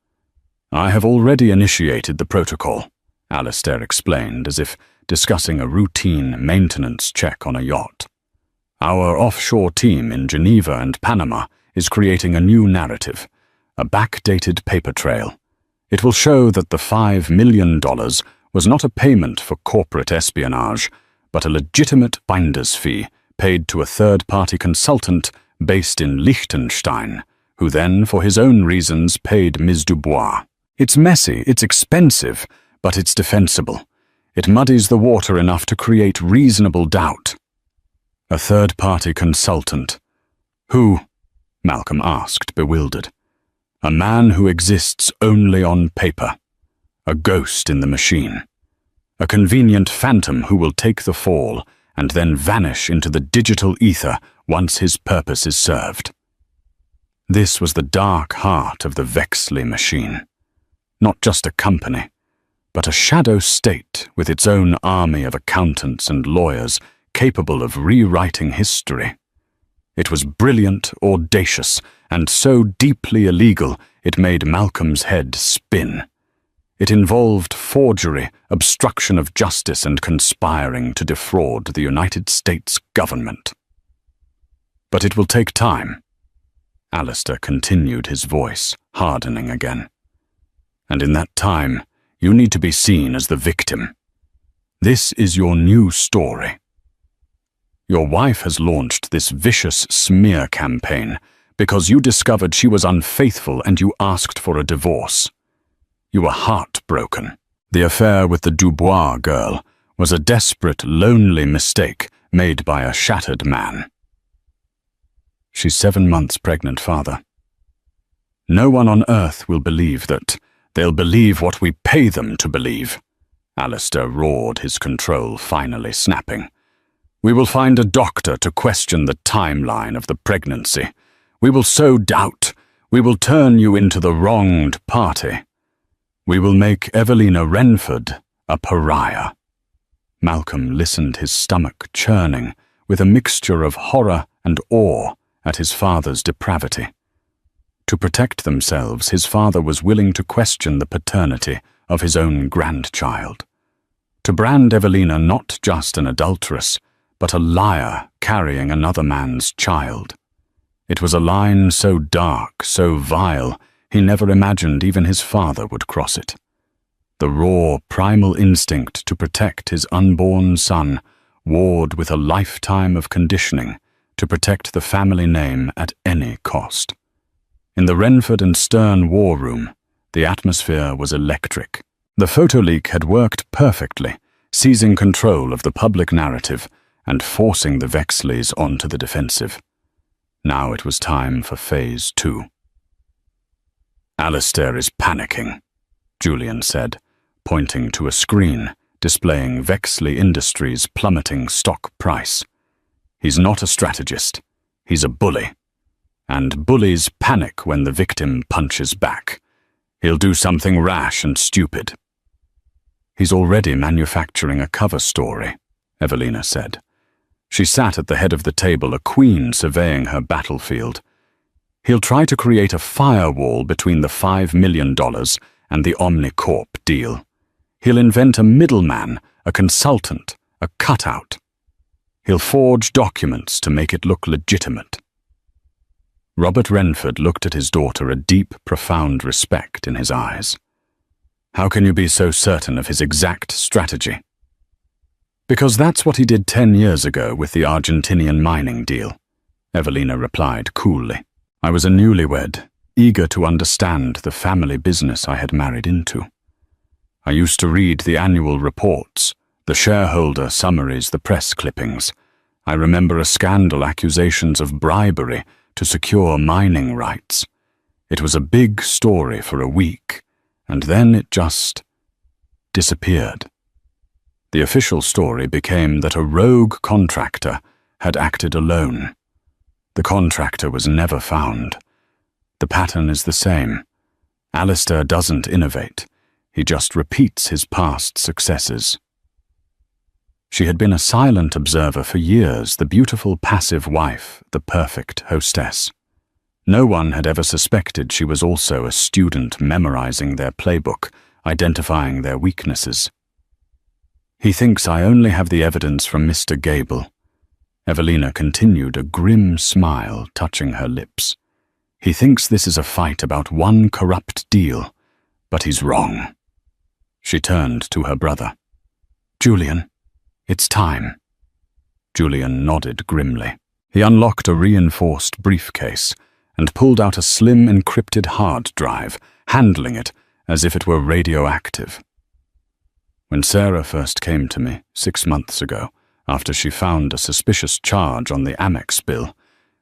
I have already initiated the protocol, Alistair explained, as if discussing a routine maintenance check on a yacht. Our offshore team in Geneva and Panama is creating a new narrative, a backdated paper trail. It will show that the $5 million was not a payment for corporate espionage, but a legitimate binder's fee paid to a third-party consultant based in Liechtenstein, who then, for his own reasons, paid Ms. Dubois. It's messy, it's expensive, but it's defensible. It muddies the water enough to create reasonable doubt. A third-party consultant. Who? Malcolm asked, bewildered. A man who exists only on paper. A ghost in the machine. A convenient phantom who will take the fall and then vanish into the digital ether once his purpose is served. This was the dark heart of the Vexley machine. Not just a company, but a shadow state with its own army of accountants and lawyers capable of rewriting history. It was brilliant, audacious, and so deeply illegal it made Malcolm's head spin. It involved forgery, obstruction of justice, and conspiring to defraud the United States government. But it will take time. Alistair continued, his voice hardening again. And in that time, you need to be seen as the victim. This is your new story. Your wife has launched this vicious smear campaign because you discovered she was unfaithful and you asked for a divorce. You were heartbroken. The affair with the Dubois girl was a desperate, lonely mistake made by a shattered man. She's 7 months pregnant, Father. No one on earth will believe that. They'll believe what we pay them to believe. Alistair roared, his control finally snapping. We will find a doctor to question the timeline of the pregnancy. We will sow doubt. We will turn you into the wronged party. We will make Evelina Renford a pariah. Malcolm listened, his stomach churning, with a mixture of horror and awe at his father's depravity. To protect themselves, his father was willing to question the paternity of his own grandchild. To brand Evelina not just an adulteress, but a liar carrying another man's child. It was a line so dark, so vile, he never imagined even his father would cross it. The raw, primal instinct to protect his unborn son warred with a lifetime of conditioning to protect the family name at any cost. In the Renford and Stern war room, the atmosphere was electric. The photo leak had worked perfectly, seizing control of the public narrative and forcing the Vexleys onto the defensive. Now it was time for Phase 2. Alistair is panicking, Julian said, pointing to a screen displaying Vexley Industries' plummeting stock price. He's not a strategist. He's a bully. And bullies panic when the victim punches back. He'll do something rash and stupid. He's already manufacturing a cover story, Evelina said. She sat at the head of the table, a queen surveying her battlefield. He'll try to create a firewall between the $5 million and the Omnicorp deal. He'll invent a middleman, a consultant, a cutout. He'll forge documents to make it look legitimate. Robert Renford looked at his daughter, a deep, profound respect in his eyes. How can you be so certain of his exact strategy? Because that's what he did 10 years ago with the Argentinian mining deal, Evelina replied coolly. I was a newlywed, eager to understand the family business I had married into. I used to read the annual reports, the shareholder summaries, the press clippings. I remember a scandal, accusations of bribery to secure mining rights. It was a big story for a week, and then it just disappeared. The official story became that a rogue contractor had acted alone. The contractor was never found. The pattern is the same. Alistair doesn't innovate. He just repeats his past successes. She had been a silent observer for years, the beautiful passive wife, the perfect hostess. No one had ever suspected she was also a student memorizing their playbook, identifying their weaknesses. He thinks I only have the evidence from Mr. Gable. Evelina continued, a grim smile touching her lips. He thinks this is a fight about one corrupt deal, but he's wrong. She turned to her brother. Julian, it's time. Julian nodded grimly. He unlocked a reinforced briefcase and pulled out a slim encrypted hard drive, handling it as if it were radioactive. When Sarah first came to me 6 months ago, after she found a suspicious charge on the Amex bill,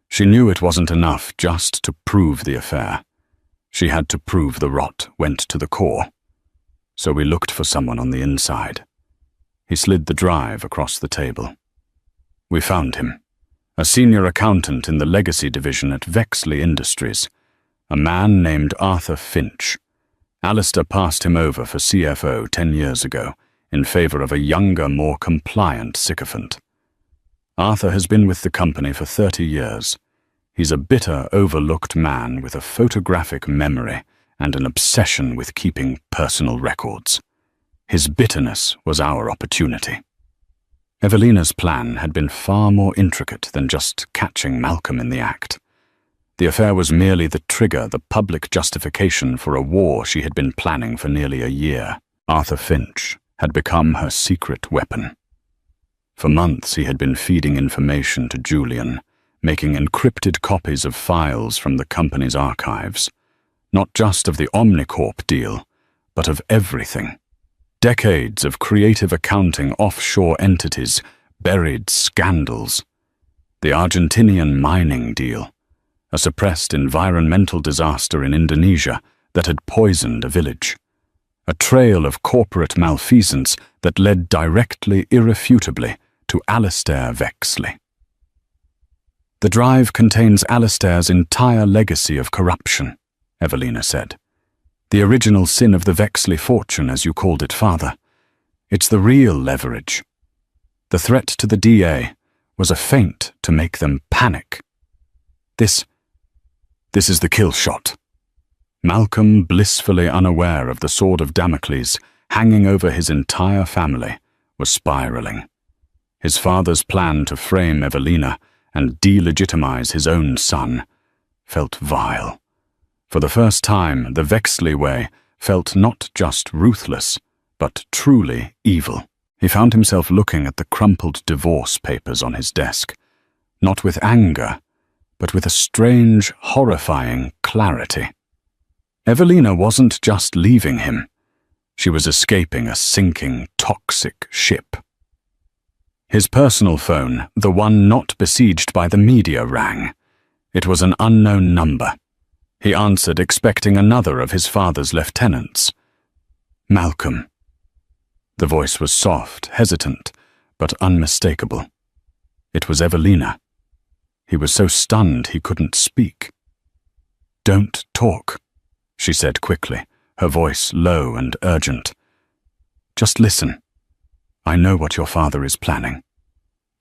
she knew it wasn't enough just to prove the affair. She had to prove the rot went to the core. So we looked for someone on the inside. He slid the drive across the table. We found him, a senior accountant in the legacy division at Vexley Industries, a man named Arthur Finch. Alistair passed him over for CFO 10 years ago in favor of a younger, more compliant sycophant. Arthur has been with the company for 30 years. He's a bitter, overlooked man with a photographic memory and an obsession with keeping personal records. His bitterness was our opportunity. Evelina's plan had been far more intricate than just catching Malcolm in the act. The affair was merely the trigger, the public justification for a war she had been planning for nearly a year. Arthur Finch had become her secret weapon. For months he had been feeding information to Julian, making encrypted copies of files from the company's archives, not just of the Omnicorp deal, but of everything. Decades of creative accounting offshore entities, buried scandals. The Argentinian mining deal, a suppressed environmental disaster in Indonesia that had poisoned a village. A trail of corporate malfeasance that led directly, irrefutably, to Alistair Vexley. The drive contains Alistair's entire legacy of corruption, Evelina said. The original sin of the Vexley fortune, as you called it, Father. It's the real leverage. The threat to the DA was a feint to make them panic. This is the kill shot. Malcolm, blissfully unaware of the sword of Damocles hanging over his entire family, was spiraling. His father's plan to frame Evelina and delegitimize his own son felt vile. For the first time, the Vexley way felt not just ruthless, but truly evil. He found himself looking at the crumpled divorce papers on his desk, not with anger, but with a strange, horrifying clarity. Evelina wasn't just leaving him. She was escaping a sinking, toxic ship. His personal phone, the one not besieged by the media, rang. It was an unknown number. He answered, expecting another of his father's lieutenants. Malcolm. The voice was soft, hesitant, but unmistakable. It was Evelina. He was so stunned he couldn't speak. Don't talk, she said quickly, her voice low and urgent. Just listen. I know what your father is planning.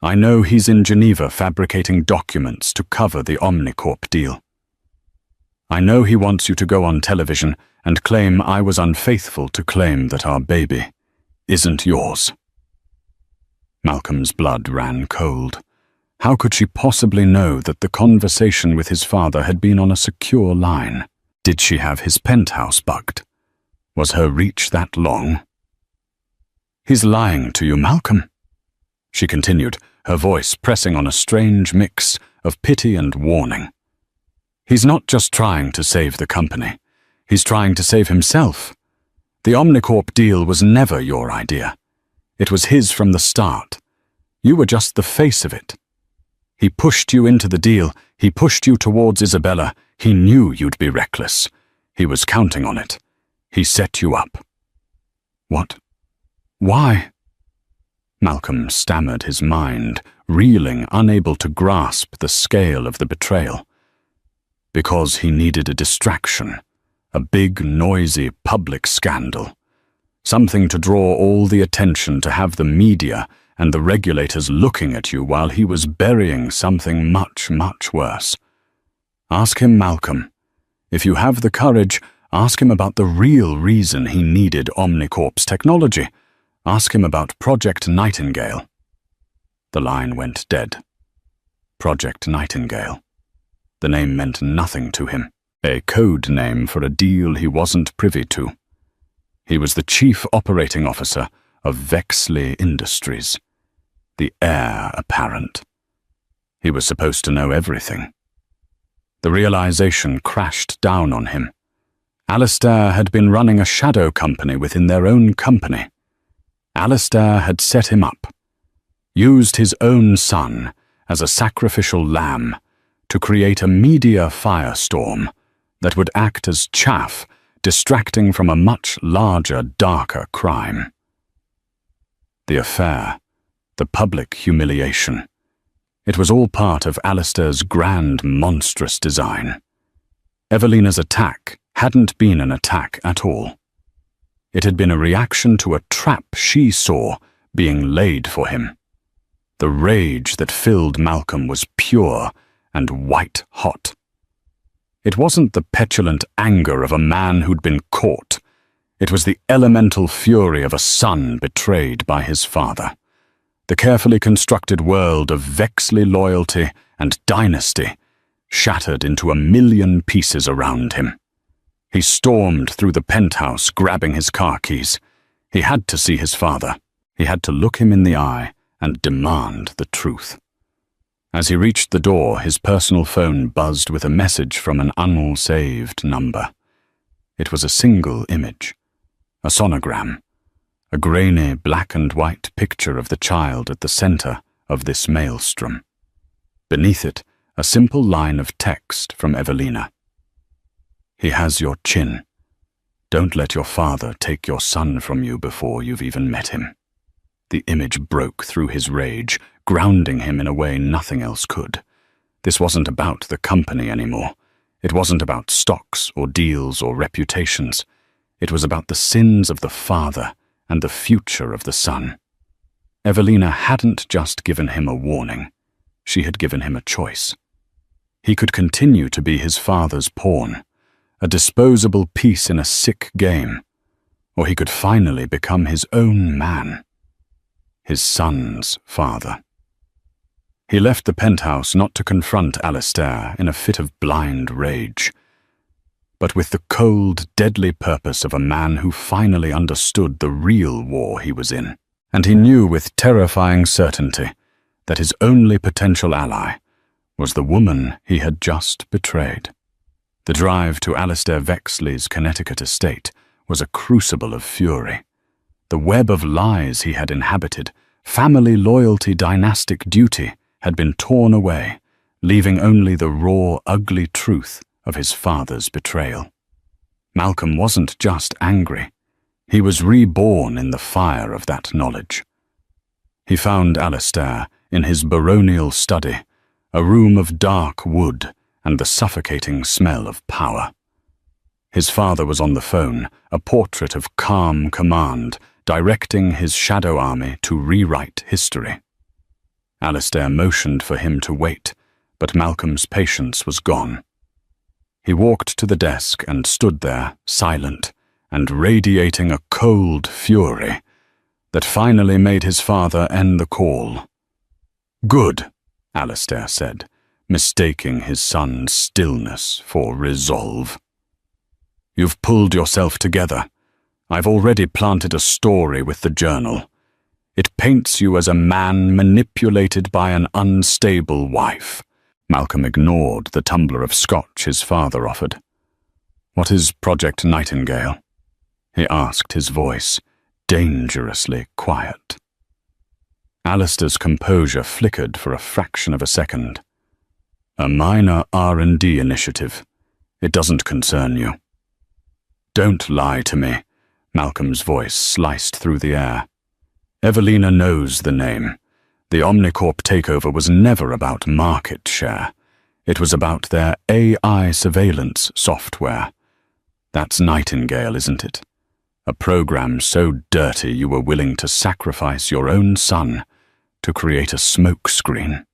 I know he's in Geneva fabricating documents to cover the Omnicorp deal. I know he wants you to go on television and claim I was unfaithful to claim that our baby isn't yours. Malcolm's blood ran cold. How could she possibly know that the conversation with his father had been on a secure line? Did she have his penthouse bugged? Was her reach that long? He's lying to you, Malcolm, she continued, her voice pressing on a strange mix of pity and warning. He's not just trying to save the company. He's trying to save himself. The Omnicorp deal was never your idea. It was his from the start. You were just the face of it. He pushed you into the deal. He pushed you towards Isabella. He knew you'd be reckless. He was counting on it. He set you up. What? Why? Malcolm stammered his mind, reeling, unable to grasp the scale of the betrayal. Because he needed a distraction, a big, noisy public scandal. Something to draw all the attention, to have the media and the regulators looking at you while he was burying something much, much worse. Ask him, Malcolm. If you have the courage, ask him about the real reason he needed Omnicorp's technology. Ask him about Project Nightingale. The line went dead. Project Nightingale. The name meant nothing to him. A code name for a deal he wasn't privy to. He was the chief operating officer of Vexley Industries, the heir apparent. He was supposed to know everything. The realization crashed down on him. Alistair had been running a shadow company within their own company. Alistair had set him up, used his own son as a sacrificial lamb to create a media firestorm that would act as chaff, distracting from a much larger, darker crime. The affair, the public humiliation, it was all part of Alistair's grand, monstrous design. Evelina's attack hadn't been an attack at all. It had been a reaction to a trap she saw being laid for him. The rage that filled Malcolm was pure and white-hot. It wasn't the petulant anger of a man who'd been caught. It was the elemental fury of a son betrayed by his father. The carefully constructed world of Vexley loyalty and dynasty shattered into a million pieces around him. He stormed through the penthouse, grabbing his car keys. He had to see his father. He had to look him in the eye and demand the truth. As he reached the door, his personal phone buzzed with a message from an unsaved number. It was a single image, a sonogram, a grainy black and white picture of the child at the center of this maelstrom. Beneath it, a simple line of text from Evelina. He has your chin. Don't let your father take your son from you before you've even met him. The image broke through his rage, grounding him in a way nothing else could. This wasn't about the company anymore. It wasn't about stocks or deals or reputations. It was about the sins of the father and the future of the son. Evelina hadn't just given him a warning. She had given him a choice. He could continue to be his father's pawn, a disposable piece in a sick game, or he could finally become his own man, his son's father. He left the penthouse not to confront Alistair in a fit of blind rage, but with the cold, deadly purpose of a man who finally understood the real war he was in. And he knew with terrifying certainty that his only potential ally was the woman he had just betrayed. The drive to Alistair Vexley's Connecticut estate was a crucible of fury. The web of lies he had inhabited, family loyalty, dynastic duty, had been torn away, leaving only the raw, ugly truth of his father's betrayal. Malcolm wasn't just angry. He was reborn in the fire of that knowledge. He found Alistair in his baronial study, a room of dark wood and the suffocating smell of power. His father was on the phone, a portrait of calm command, directing his shadow army to rewrite history. Alistair motioned for him to wait, but Malcolm's patience was gone. He walked to the desk and stood there, silent, and radiating a cold fury that finally made his father end the call. "Good," Alistair said, mistaking his son's stillness for resolve. "You've pulled yourself together. I've already planted a story with the journal. It paints you as a man manipulated by an unstable wife." Malcolm ignored the tumbler of scotch his father offered. "What is Project Nightingale?" he asked, his voice dangerously quiet. Alistair's composure flickered for a fraction of a second. "A minor R&D initiative. It doesn't concern you." "Don't lie to me," Malcolm's voice sliced through the air. Evelina knows the name. The Omnicorp takeover was never about market share. It was about their AI surveillance software. That's Nightingale, isn't it? A program so dirty you were willing to sacrifice your own son to create a smokescreen.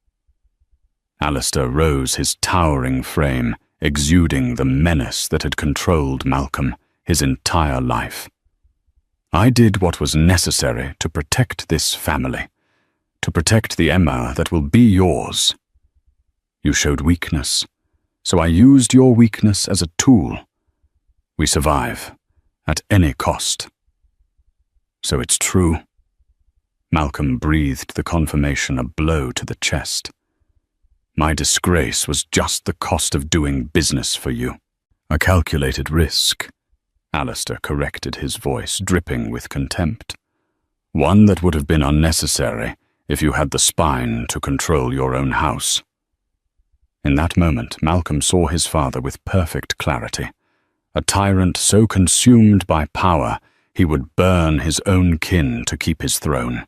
Alistair rose, his towering frame exuding the menace that had controlled Malcolm his entire life. I did what was necessary to protect this family, to protect the Emma that will be yours. You showed weakness, so I used your weakness as a tool. We survive, at any cost. So it's true. Malcolm breathed the confirmation, a blow to the chest. My disgrace was just the cost of doing business for you. A calculated risk. Alistair corrected his voice, dripping with contempt. One that would have been unnecessary if you had the spine to control your own house. In that moment, Malcolm saw his father with perfect clarity. A tyrant so consumed by power, he would burn his own kin to keep his throne.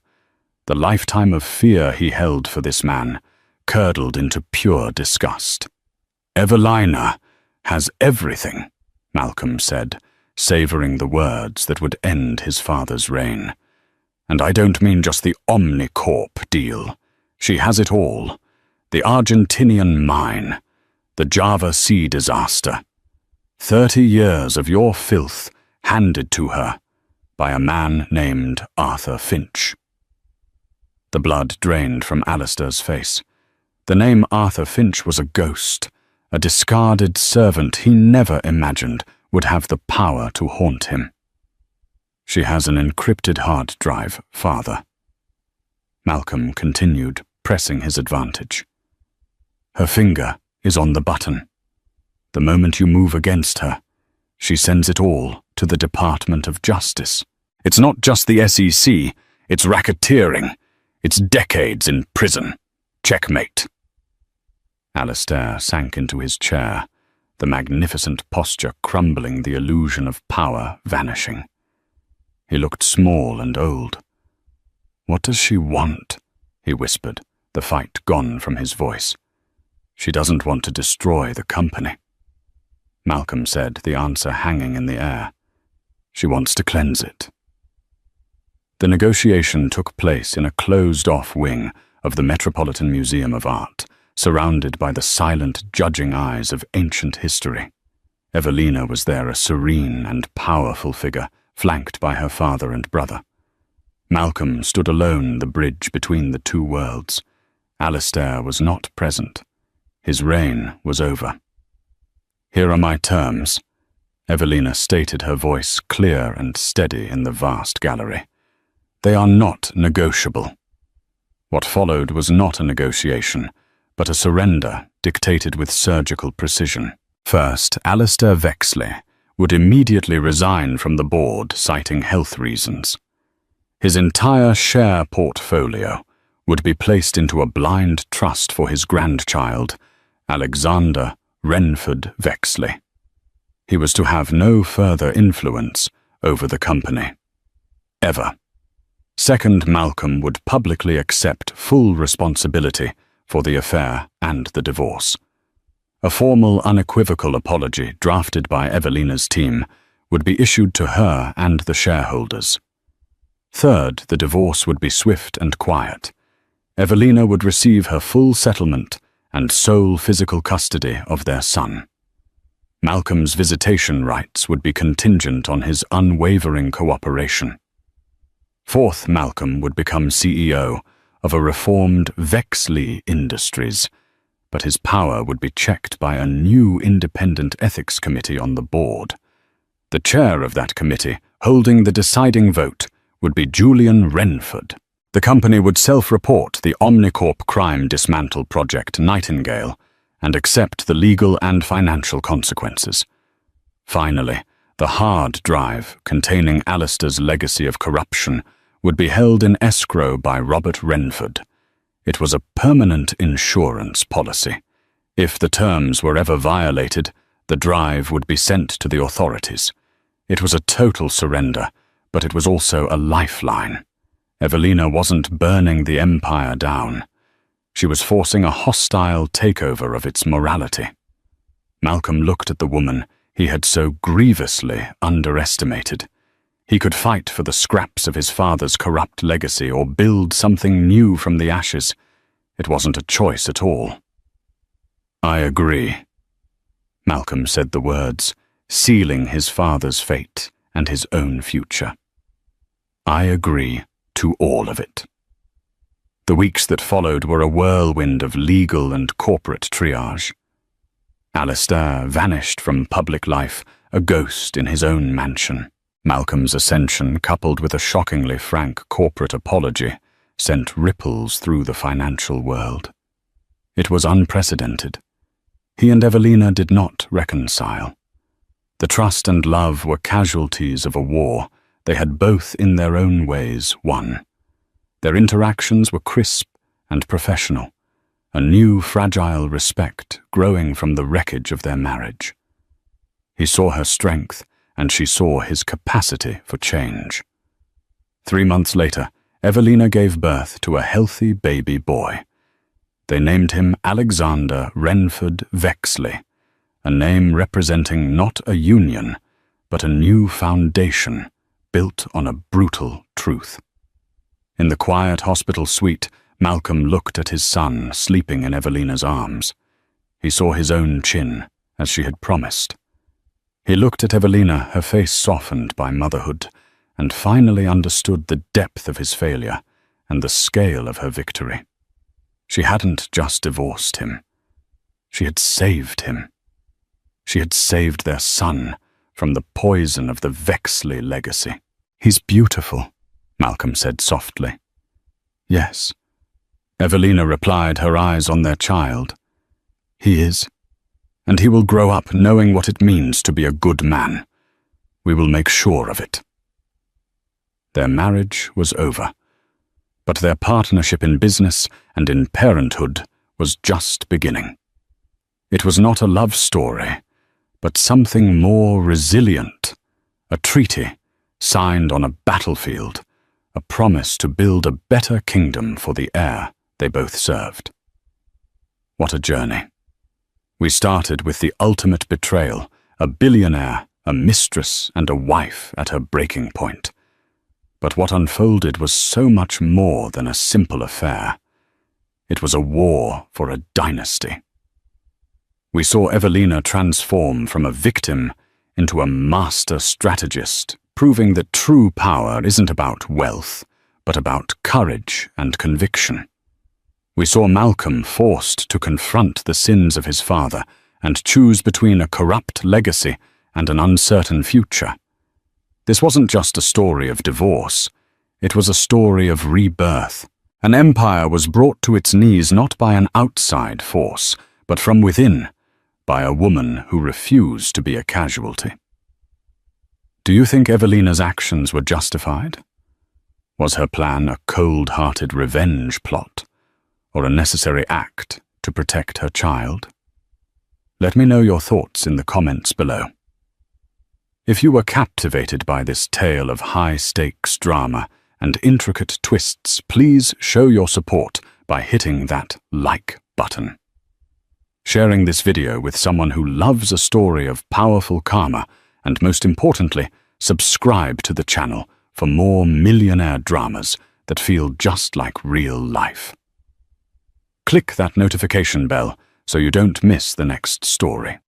The lifetime of fear he held for this man curdled into pure disgust. Evelina has everything, Malcolm said, savoring the words that would end his father's reign. And I don't mean just the Omnicorp deal. She has it all. The Argentinian mine, the Java Sea disaster. 30 years of your filth handed to her by a man named Arthur Finch. The blood drained from Alistair's face. The name Arthur Finch was a ghost, a discarded servant he never imagined would have the power to haunt him. She has an encrypted hard drive, father. Malcolm continued, pressing his advantage. Her finger is on the button. The moment you move against her, she sends it all to the Department of Justice. It's not just the SEC, it's racketeering. It's decades in prison. Checkmate. Alistair sank into his chair, the magnificent posture crumbling, the illusion of power vanishing. He looked small and old. What does she want? He whispered, the fight gone from his voice. She doesn't want to destroy the company. Malcolm said, the answer hanging in the air. She wants to cleanse it. The negotiation took place in a closed-off wing of the Metropolitan Museum of Art, surrounded by the silent, judging eyes of ancient history. Evelina was there, a serene and powerful figure, flanked by her father and brother. Malcolm stood alone, the bridge between the two worlds. Alistair was not present. His reign was over. Here are my terms. Evelina stated, her voice clear and steady in the vast gallery. They are not negotiable. What followed was not a negotiation, but a surrender dictated with surgical precision. First, Alistair Vexley would immediately resign from the board, citing health reasons. His entire share portfolio would be placed into a blind trust for his grandchild, Alexander Renford Vexley. He was to have no further influence over the company. Ever. Second, Malcolm would publicly accept full responsibility for the affair and the divorce. A formal, unequivocal apology drafted by Evelina's team would be issued to her and the shareholders. Third, the divorce would be swift and quiet. Evelina would receive her full settlement and sole physical custody of their son. Malcolm's visitation rights would be contingent on his unwavering cooperation. Fourth, Malcolm would become CEO of a reformed Vexley Industries, but his power would be checked by a new independent ethics committee on the board. The chair of that committee, holding the deciding vote, would be Julian Renford. The company would self-report the Omnicorp crime dismantle project Nightingale and accept the legal and financial consequences. Finally, the hard drive containing Alistair's legacy of corruption would be held in escrow by Robert Renford. It was a permanent insurance policy. If the terms were ever violated, the drive would be sent to the authorities. It was a total surrender, but it was also a lifeline. Evelina wasn't burning the empire down. She was forcing a hostile takeover of its morality. Malcolm looked at the woman he had so grievously underestimated. He could fight for the scraps of his father's corrupt legacy or build something new from the ashes. It wasn't a choice at all. "I agree." Malcolm said the words, sealing his father's fate and his own future. "I agree to all of it." The weeks that followed were a whirlwind of legal and corporate triage. Alistair vanished from public life, a ghost in his own mansion. Malcolm's ascension, coupled with a shockingly frank corporate apology, sent ripples through the financial world. It was unprecedented. He and Evelina did not reconcile. The trust and love were casualties of a war they had both in their own ways won. Their interactions were crisp and professional, a new fragile respect growing from the wreckage of their marriage. He saw her strength, and she saw his capacity for change. 3 months later, Evelina gave birth to a healthy baby boy. They named him Alexander Renford Vexley, a name representing not a union, but a new foundation built on a brutal truth. In the quiet hospital suite, Malcolm looked at his son sleeping in Evelina's arms. He saw his own chin, as she had promised. He looked at Evelina, her face softened by motherhood, and finally understood the depth of his failure and the scale of her victory. She hadn't just divorced him. She had saved him. She had saved their son from the poison of the Vexley legacy. "He's beautiful," Malcolm said softly. "Yes," Evelina replied, her eyes on their child. "He is. And he will grow up knowing what it means to be a good man. We will make sure of it." Their marriage was over, but their partnership in business and in parenthood was just beginning. It was not a love story, but something more resilient, a treaty signed on a battlefield, a promise to build a better kingdom for the heir they both served. What a journey. We started with the ultimate betrayal, a billionaire, a mistress, and a wife at her breaking point. But what unfolded was so much more than a simple affair. It was a war for a dynasty. We saw Evelina transform from a victim into a master strategist, proving that true power isn't about wealth, but about courage and conviction. We saw Malcolm forced to confront the sins of his father and choose between a corrupt legacy and an uncertain future. This wasn't just a story of divorce. It was a story of rebirth. An empire was brought to its knees not by an outside force, but from within, by a woman who refused to be a casualty. Do you think Evelina's actions were justified? Was her plan a cold-hearted revenge plot, or a necessary act to protect her child? Let me know your thoughts in the comments below. If you were captivated by this tale of high-stakes drama and intricate twists, please show your support by hitting that like button. Sharing this video with someone who loves a story of powerful karma, and most importantly, subscribe to the channel for more millionaire dramas that feel just like real life. Click that notification bell so you don't miss the next story.